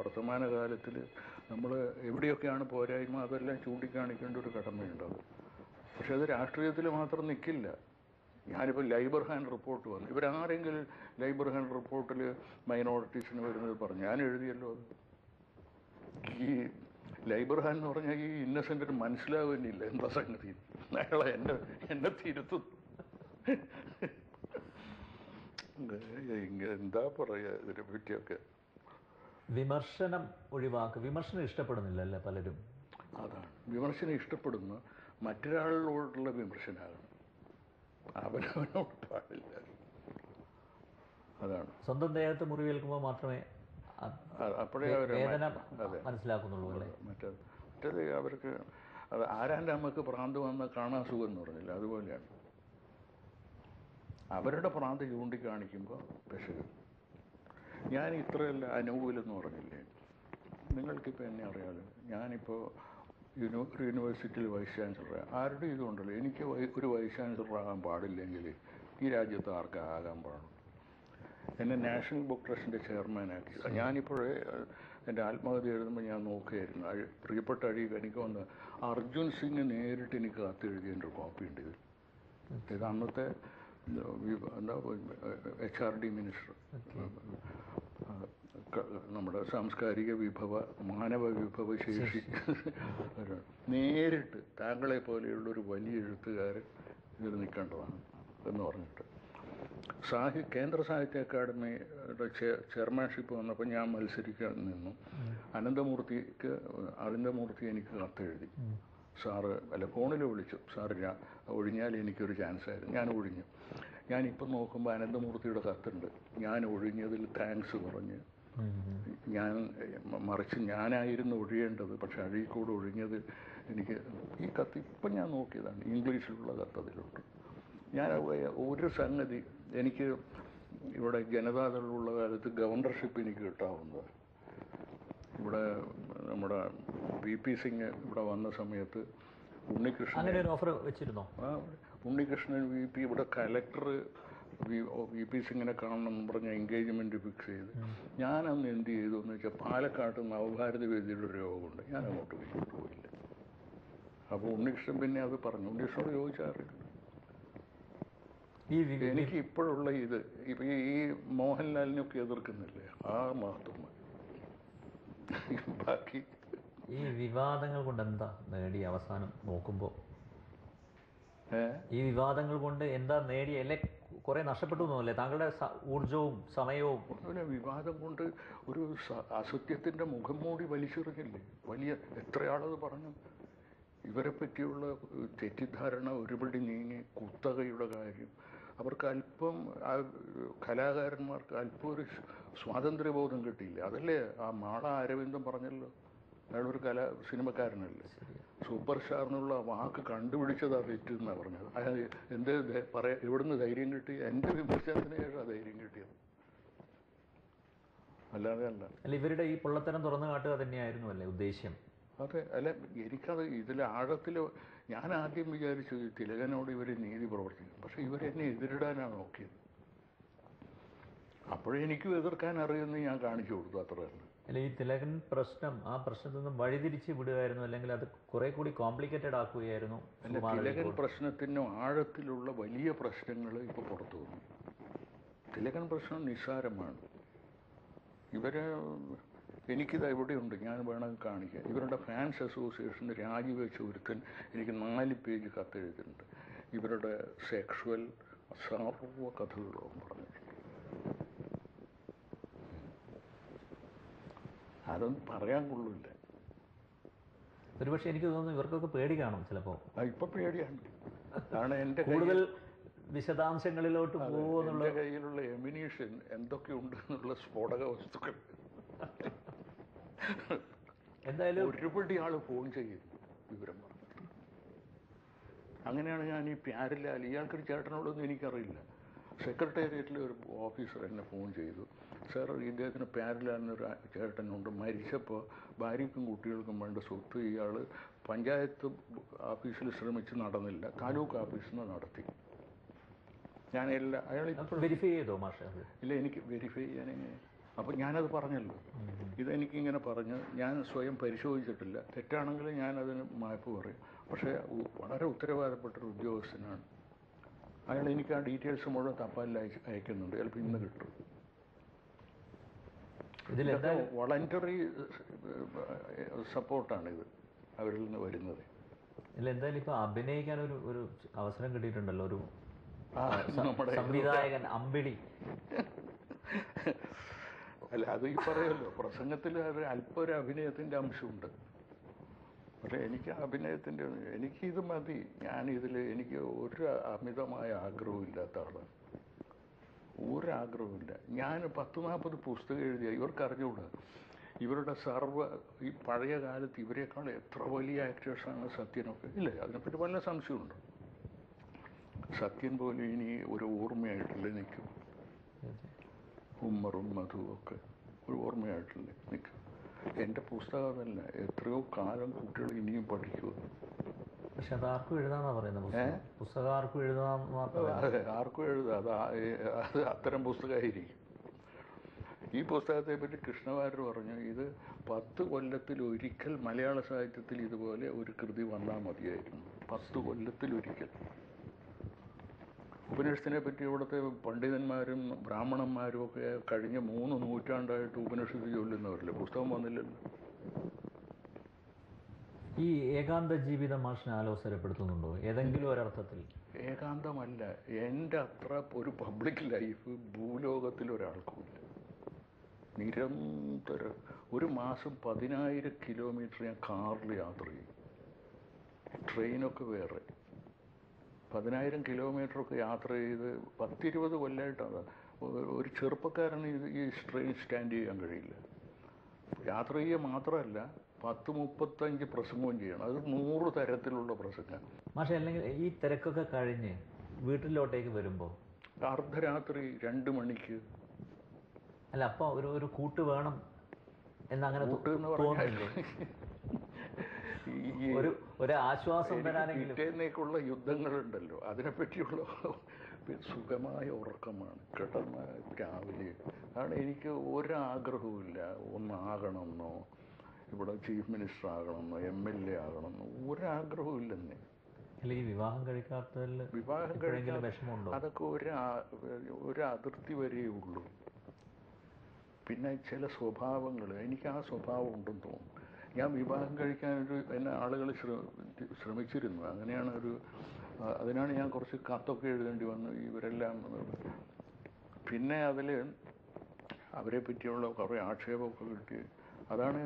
വർത്തമാനകാലത്തിൽ നമ്മൾ എവിടെയൊക്കെയാണ് പോരായ്മ അതെല്ലാം ചൂണ്ടിക്കാണിക്കേണ്ട ഒരു കടമയുണ്ടത്. പക്ഷെ അത് രാഷ്ട്രീയത്തിൽ മാത്രം നിൽക്കില്ല. ഞാനിപ്പോൾ ലൈബർഹാൻ റിപ്പോർട്ട് വന്നു, ഇവരാരെങ്കിലും ലൈബർഹാൻ റിപ്പോർട്ടിൽ മൈനോറിറ്റീസിന് വരുന്നത് പറഞ്ഞു? ഞാൻ എഴുതിയല്ലോ അത്. ഈ ലൈബർഹാൻ എന്ന് പറഞ്ഞാൽ ഈ ഇന്നസെൻറ്റിന് മനസ്സിലാവുന്നില്ല എന്താ സംഗതി. അയാളെ എന്നെ തിരുത്തുന്നു. എന്താ പറയുക ഇതിനെ പറ്റിയൊക്കെ. വിമർശനം വിമർശനം ഇഷ്ടപ്പെടുന്നില്ല അല്ലേ പലരും? അതാണ്, വിമർശനം ഇഷ്ടപ്പെടുന്ന മറ്റൊരാളിനോടുള്ള വിമർശനമാണ്, അവനവനോട് പാടില്ല. അതാണ്. സ്വന്തം ദേഹത്ത് മുറിവേൽക്കുമ്പോൾ മാത്രമേ അപ്പോഴേ അവർ മനസ്സിലാക്കുന്നുള്ളൂ അല്ലേ? മറ്റേത് അവർക്ക് അത് ആരാൻ്റെ അമ്മക്ക് ഭ്രാന്ത് വന്ന കാണാൻ സുഖം എന്ന് പറഞ്ഞില്ല, അതുപോലെയാണ്. അവരുടെ ഭ്രാന്ത് ചൂണ്ടിക്കാണിക്കുമ്പോൾ പെശക്. ഞാൻ ഇത്രയല്ല അനുകൂലം പറഞ്ഞില്ലേ, നിങ്ങൾക്കിപ്പോൾ എന്നെ അറിയാമല്ലോ. ഞാനിപ്പോൾ ഒരു യൂണിവേഴ്സിറ്റിയിൽ വൈസ് ചാൻസലർ, ആരുടെ ഇതുകൊണ്ടല്ലോ എനിക്ക് ഒരു വൈസ് ചാൻസലർ ആകാൻ പാടില്ലെങ്കിൽ ഈ രാജ്യത്ത് ആർക്കും ആകാൻ പാടുള്ളൂ. എന്നെ നാഷണൽ ബുക്ക് ട്രസ്റ്റിൻ്റെ ചെയർമാനാക്കി. ഞാനിപ്പോഴേ എൻ്റെ ആത്മകഥ എഴുതുമ്പോൾ ഞാൻ നോക്കുകയായിരുന്നു, പ്രിയപ്പെട്ട അഴീവ് എനിക്ക് വന്ന് അർജുൻ സിംഗ് നേരിട്ട് എനിക്ക് കത്തെഴുതിയതിൻ്റെ ഒരു കോപ്പി ഉണ്ട് ഇതിൽ. ഇത് അന്നത്തെ എന്താ HRD മിനിസ്റ്റർ, നമ്മുടെ സാംസ്കാരിക മാനവ വിഭവശേഷി നേരിട്ട് താങ്കളെ പോലെയുള്ളൊരു വലിയ എഴുത്തുകാരൻ ഇതിൽ നിൽക്കേണ്ടതാണ് എന്ന് പറഞ്ഞിട്ട് കേന്ദ്ര സാഹിത്യ അക്കാദമിയുടെ ചെയർമാൻഷിപ്പ് വന്നപ്പോൾ ഞാൻ മത്സരിക്കാൻ നിന്നു. അനന്തമൂർത്തി എനിക്ക് കത്തെഴുതി. സാറ് ഫോണിൽ വിളിച്ചു, സാറ് ഒഴിഞ്ഞാൽ എനിക്കൊരു ചാൻസായിരുന്നു. ഞാൻ ഒഴിഞ്ഞു. ഞാനിപ്പം നോക്കുമ്പോൾ അനന്തമൂർത്തിയുടെ കത്തുണ്ട്, ഞാൻ ഒഴിഞ്ഞതിൽ താങ്ക്സ് പറഞ്ഞ്. മറിച്ച് ഞാനായിരുന്നു ഒഴിയേണ്ടത്, പക്ഷെ അഴീക്കോട് ഒഴിഞ്ഞത് എനിക്ക്. ഈ കത്ത് ഇപ്പം ഞാൻ നോക്കിയതാണ്, ഇംഗ്ലീഷിലുള്ള കത്ത് അതിലുണ്ട്. ഞാൻ ഒരു സംഗതി എനിക്ക് ഇവിടെ ജനതാദളുള്ള കാലത്ത് ഗവർണർഷിപ്പ് എനിക്ക് കിട്ടാവുന്നത്. ഇവിടെ നമ്മുടെ VP സിംഗ് ഇവിടെ വന്ന സമയത്ത് ഉണ്ണികൃഷ്ണൻ ഓഫർ വെച്ചിരുന്നോ? ഉണ്ണികൃഷ്ണൻ VP ഇവിടെ കലക്ടർ VP സിംഗിനെ കാണണം എന്ന് പറഞ്ഞ എൻഗേജ്മെൻറ്റ് ഫിക്സ് ചെയ്ത്. ഞാനന്ന് എന്ത് ചെയ്തു എന്ന് വെച്ചാൽ പാലക്കാട്ട് നവഭാരത വേദിയുടെ ഒരു യോഗമുണ്ട്, ഞാൻ അങ്ങോട്ട് പോയില്ല. അപ്പോൾ ഉണ്ണികൃഷ്ണൻ പിന്നെ അത് പറഞ്ഞു. ഉണ്ണികൃഷ്ണനോട് ചോദിച്ചാറില്ല. എനിക്ക് ഇപ്പോഴുള്ള ഇത് ഇപ്പം ഈ മോഹൻലാലിനൊക്കെ എതിർക്കുന്നില്ലേ, ആ മഹത്വം. ബാക്കി ഈ വിവാദങ്ങൾ കൊണ്ട് എന്താ നേടി അവസാനം നോക്കുമ്പോൾ? ഈ വിവാദങ്ങൾ കൊണ്ട് എന്താ നേടി? അല്ലെ കുറെ നഷ്ടപ്പെട്ടു എന്നല്ലേ താങ്കളുടെ ഊർജവും സമയവും? വിവാദം കൊണ്ട് ഒരു അസത്യത്തിൻ്റെ മുഖം മൂടി വലിച്ചെറിഞ്ഞില്ലേ വലിയ എത്രയാളത് പറഞ്ഞു. ഇവരെ പറ്റിയുള്ള തെറ്റിദ്ധാരണ ഒരുപടി നീങ്ങി. കുത്തകയുടെ കാര്യം അവർക്ക് അല്പം, കലാകാരന്മാർക്ക് അല്പം ഒരു സ്വാതന്ത്ര്യബോധം കിട്ടിയില്ല. അതല്ലേ ആ മാള അരവിന്ദൻ പറഞ്ഞല്ലോ, അയാളൊരു സിനിമക്കാരനല്ലേ, സൂപ്പർ സ്റ്റാർ എന്നുള്ള വാക്ക് കണ്ടുപിടിച്ചതാ തെറ്റെന്നാണ് പറഞ്ഞത്. അയാൾ എവിടുന്ന് ധൈര്യം കിട്ടി? എൻ്റെ വിമർശനത്തിന് ശേഷം ആ ധൈര്യം കിട്ടിയത്, അല്ലാതെ അല്ല. ഇവരുടെ ഈ പൊള്ളത്തരം തുറന്നു കാട്ടുക തന്നെയായിരുന്നു അല്ലേ ഉദ്ദേശ്യം? അതെ. അല്ല, എനിക്കത് ഇതിൽ ആഴത്തിൽ ഞാൻ ആദ്യം വിചാരിച്ചു തിലകനോട് ഇവർ നീതി പ്രവർത്തിക്കും, പക്ഷെ ഇവരെന്നെ എതിരിടാനാണ് നോക്കിയത്. അപ്പോഴെനിക്കും എതിർക്കാൻ അറിയുമെന്ന് ഞാൻ കാണിച്ചു കൊടുത്തു, അത്ര തന്നെ. അല്ല, ഈ തിലകൻ പ്രശ്നം ആ പ്രശ്നത്തിൽ നിന്നും വഴിതിരിച്ച് വിടുകയായിരുന്നു, അല്ലെങ്കിൽ അത് കുറെ കൂടി കോംപ്ലിക്കേറ്റഡ് ആക്കുകയായിരുന്നു? അല്ല, തിലകൻ പ്രശ്നത്തിന് ആഴത്തിലുള്ള വലിയ പ്രശ്നങ്ങൾ ഇപ്പോൾ പുറത്തു വന്നു. തിലകൻ പ്രശ്നം നിസ്സാരമാണ്. എനിക്കിത് എവിടെയുണ്ട്, ഞാൻ വേണമെങ്കിൽ കാണിക്കാം. ഇവരുടെ ഫാൻസ് അസോസിയേഷന് രാജിവെച്ച ഒരുത്തൻ എനിക്ക് 4 പേജ് കത്തെഴുതിയിട്ടുണ്ട്. ഇവരുടെ സെക്ഷുവൽ സർവ്വ കഥകളും പറഞ്ഞിട്ടുണ്ട്. അതൊന്നും പറയാൻ കൊള്ളില്ല. ഒരുപക്ഷെ എനിക്ക് തോന്നുന്നു ഇവർക്കൊക്കെ പേടി കാണും ചിലപ്പോൾ. ഇപ്പം പേടിയാണ്. കാരണം എൻ്റെ കൂടുതൽ വിശദാംശങ്ങളിലോട്ട് പോകുമെന്നുള്ള കയ്യിലുള്ള എമിനീഷൻ എന്തൊക്കെയുണ്ട് എന്നുള്ള സ്ഫോടക വസ്തുക്കൾ. എന്തായാലും ഒരുപടി ആൾ ഫോൺ ചെയ്യുന്നു വിവരം പറഞ്ഞിട്ട്. അങ്ങനെയാണ് ഞാൻ ഈ പ്യാരിലാൽ, ഇയാൾക്കൊരു ചേട്ടനോടൊന്നും എനിക്കറിയില്ല. സെക്രട്ടേറിയറ്റിലെ ഒരു ഓഫീസർ എന്നെ ഫോൺ ചെയ്തു, സാർ ഇദ്ദേഹത്തിന് പ്യാരിലാൽ എന്നൊരു ചേട്ടനുണ്ട്, മരിച്ചപ്പോൾ ഭാര്യയ്ക്കും കുട്ടികൾക്കും വേണ്ട സ്വത്ത് ഇയാൾ പഞ്ചായത്ത് ഓഫീസിൽ ശ്രമിച്ച് നടന്നില്ല, താലൂക്ക് ഓഫീസിൽ നിന്ന് നടത്തി. ഞാൻ അയാൾ വെരിഫൈ ചെയ്തോ മാഷ? ഇല്ല, എനിക്ക് വെരിഫൈ ചെയ്യാൻ അപ്പോൾ ഞാനത് പറഞ്ഞല്ലോ. ഇതെനിക്കിങ്ങനെ പറഞ്ഞ് ഞാൻ സ്വയം പരിശോധിച്ചിട്ടില്ല. തെറ്റാണെങ്കിൽ ഞാനതിന് മാപ്പ് പറയും. പക്ഷേ വളരെ ഉത്തരവാദപ്പെട്ടൊരു ഉദ്യോഗസ്ഥനാണ്. അയാൾ എനിക്ക് ആ ഡീറ്റെയിൽസ് മുഴുവൻ തപ്പാലിൽ അയക്കുന്നുണ്ട്. ചിലപ്പോൾ ഇന്ന് കിട്ടും. ഇതൊക്കെ വോളണ്ടറി സപ്പോർട്ടാണിത് അവരിൽ നിന്ന് വരുന്നത്. ഇല്ല, എന്തായാലും ഇപ്പോൾ അഭിനയിക്കാൻ ഒരു അവസരം കിട്ടിയിട്ടുണ്ടല്ലോ, ഒരു നമ്മുടെ സംവിധായകൻ അമ്പിളി. അല്ല, അത് ഈ പറയുമല്ലോ, പ്രസംഗത്തിൽ അത് അല്പം ഒരു അഭിനയത്തിൻ്റെ അംശമുണ്ട്. പക്ഷേ എനിക്ക് അഭിനയത്തിൻ്റെ എനിക്കിത് മതി. എനിക്ക് ഒരു അമിതമായ ആഗ്രഹവും ഇല്ലാത്ത ആളാണ്. ഒരാഗ്രഹമില്ല. ഞാൻ 10-40 പുസ്തകം എഴുതിയ ഇവർക്ക് അറിഞ്ഞുകൂടാ. ഇവരുടെ ഈ പഴയ കാലത്ത് ഇവരെക്കാൾ എത്ര വലിയ ആക്ടേഴ്സാണ് സത്യനൊക്കെ. ഇല്ലേ, അതിനെപ്പറ്റി വല്ല സംശയമുണ്ട്? സത്യൻ പോലും ഇനി ഒരു ഓർമ്മയായിട്ടില്ലേ നിൽക്കും. ഉമ്മറും മധുവും ഒക്കെ ഒരു ഓർമ്മയായിട്ടില്ലേ നിൽക്കും. എൻ്റെ പുസ്തകം അതല്ല, എത്രയോ കാലം കുട്ടികൾ ഇനിയും പഠിക്കുക. പക്ഷെ അത് ആർക്കും എഴുതാന്നാ പറയുന്നത്. പുസ്തകം ആർക്കും എഴുതാന്ന് മാത്രമേ. അതെ, ആർക്കും എഴുതാം. അത് അത്തരം പുസ്തകമായിരിക്കും. ഈ പുസ്തകത്തെ പറ്റി കൃഷ്ണവാര്യർ പറഞ്ഞു, ഇത് 10 കൊല്ലത്തിലൊരിക്കൽ മലയാള സാഹിത്യത്തിൽ ഇതുപോലെ ഒരു കൃതി വന്നാൽ മതിയായിരുന്നു. 10 കൊല്ലത്തിലൊരിക്കൽ. ഉപനിഷത്തിനെ പറ്റി ഇവിടുത്തെ പണ്ഡിതന്മാരും ബ്രാഹ്മണന്മാരും ഒക്കെ കഴിഞ്ഞ 3 നൂറ്റാണ്ടായിട്ട് ഉപനിഷത്ത് ചൊല്ലുന്നവരല്ലേ, പുസ്തകം വന്നില്ലല്ലോ. ഈ ഏകാന്ത ജീവിതം മാഷിനെ ആലോചനപ്പെടുത്തുന്നുണ്ടോ ഏതെങ്കിലും ഒരർത്ഥത്തിൽ? ഏകാന്തമല്ല, എൻ്റെ അത്ര ഒരു പബ്ലിക് ലൈഫ് ഭൂലോകത്തിൽ ഒരാൾക്കുമില്ല. നിരന്തരം ഒരു മാസം 10,000 കിലോമീറ്റർ ഞാൻ കാറിൽ യാത്ര ചെയ്യും. ട്രെയിനൊക്കെ വേറെ. 10,000 കിലോമീറ്ററൊക്കെ യാത്ര ചെയ്ത് 10-20 കൊല്ലമായിട്ടാണ്. ഒരു ചെറുപ്പക്കാരന് ഈ ട്രെയിൻ സ്റ്റാൻഡ് ചെയ്യാൻ കഴിയില്ല. യാത്ര ചെയ്യുക മാത്രമല്ല, 10-35 പ്രസംഗവും ചെയ്യണം. അത് 100 തരത്തിലുള്ള പ്രസംഗം. പക്ഷേ അല്ലെങ്കിൽ ഈ തിരക്കൊക്കെ കഴിഞ്ഞ് വീട്ടിലോട്ടേക്ക് വരുമ്പോൾ അർദ്ധരാത്രി 2 മണിക്ക്. അല്ല, അപ്പോൾ ഒരു കൂട്ട് വേണം എന്നങ്ങനെ കൂട്ടെന്ന് പറഞ്ഞാൽ ഒരു ആശ്വാസം വരാനെങ്കിലും. പിറ്റേന്നേക്കുള്ള യുദ്ധങ്ങളുണ്ടല്ലോ, അതിനെപ്പറ്റിയുള്ള സുഖമായ ഉറക്കമാണ് കിടന്ന രാവിലെ. അതാണ്. എനിക്ക് ഒരാഗ്രഹവുമില്ല ഒന്നാകണമെന്നോ, ഇവിടെ ചീഫ് മിനിസ്റ്റർ ആകണമെന്നോ, MLA ആകണമെന്നോ ഒരാഗ്രഹവും ഇല്ലെന്നേ. ഈ വിവാഹം കഴിക്കാത്തതിൽ വിഷമമുണ്ടോ? അതൊക്കെ ഒരു അതിർത്തി വരെയേ ഉള്ളൂ. പിന്നെ ചില സ്വഭാവങ്ങൾ, എനിക്ക് ആ സ്വഭാവം ഉണ്ടെന്ന് തോന്നുന്നു. ഞാൻ വിവാഹം എന്നെ ആളുകൾ ശ്രമിച്ചിരുന്നു. അങ്ങനെയാണ് അതിനാണ് ഞാൻ കുറച്ച് കത്തൊക്കെ എഴുതേണ്ടി വന്നു. ഇവരെല്ലാം പിന്നെ അവരെ പറ്റിയുള്ള കുറേ ആക്ഷേപമൊക്കെ കിട്ടി. അതാണ്